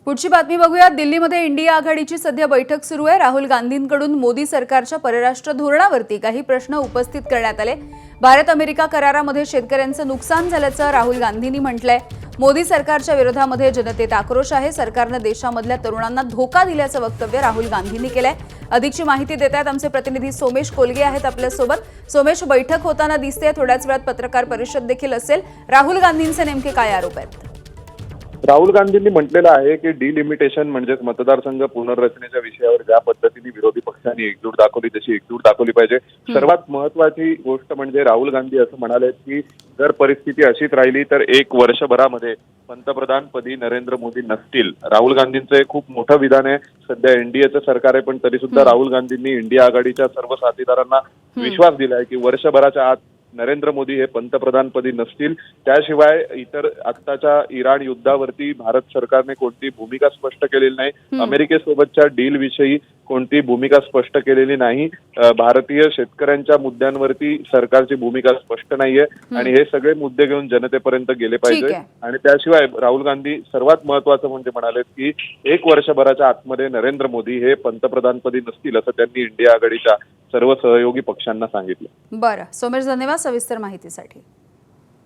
पुढची बातमी बघूया। दिल्लीमध्ये इंडिया आघाडीची सध्या बैठक सुरू आहे। राहुल गांधींकडून मोदी सरकारच्या परराष्ट्र धोरणावरती काही प्रश्न उपस्थित करण्यात आले। भारत अमेरिका करारामध्ये शेतकऱ्यांचं नुकसान झाल्याचं राहुल गांधींनी म्हटलंय। मोदी सरकारच्या विरोधामध्ये जनतेत आक्रोश आहे। सरकारने देशामधल्या तरुणांना धोका दिल्याचं वक्तव्य राहुल गांधींनी केलंय। अधिकची माहिती देत आहेत आमचे प्रतिनिधी सोमेश कोलगे आहेत आपल्या सोबत। सोमेश, बैठक होताना दिसते, थोड्याच वेळात पत्रकार परिषद देखील असेल। राहुल गांधींचे नेमके काय आरोप आहेत? राहुल गांधींनी म्हटलेलं आहे की डिलिमिटेशन म्हणजे मतदारसंघ पुनर्रचनेच्या विषयावर ज्या पद्धतीने विरोधी पक्षांनी एकजूट दाखवली तशी एकजूट दाखवली पाहिजे। सर्वात महत्वाची गोष्ट म्हणजे राहुल गांधी असं म्हणाले की जर परिस्थिती अशीच राहिली तर 1 वर्षभरामध्ये पंतप्रधानपदी नरेंद्र मोदी नसतील। राहुल गांधींचं खूप मोठं विधान आहे। सध्या एनडीएचं सरकार आहे, पण तरी सुद्धा राहुल गांधींनी इंडिया आघाडीच्या सर्व साथीदारांना विश्वास दिलाय की वर्षभराच्या आत नरेंद्र मोदी हे पंतप्रधानपदी नसतील। त्याशिवाय इतर आत्ताच्या इराण युद्धावरती भारत सरकारने कोणती भूमिका स्पष्ट केलेली नाही। अमेरिकेसोबतच्या डील विषयी कोणती भूमिका स्पष्ट केलेली नाही। भारतीय शेतकऱ्यांच्या मुद्द्यांवरती सरकारची भूमिका स्पष्ट नाहीये आणि हे सगळे मुद्दे घेऊन जनतेपर्यंत गेले पाहिजे। आणि त्याशिवाय राहुल गांधी सर्वात महत्वाचं म्हणजे म्हणाले की 1 वर्षभराच्या आतमध्ये नरेंद्र मोदी हे पंतप्रधानपदी नसतील असं त्यांनी इंडिया आघाडीच्या सर्व सहयोगी पक्षांना सांगितलं। बरं, सोमेश, धन्यवाद सविस्तर माहितीसाठी।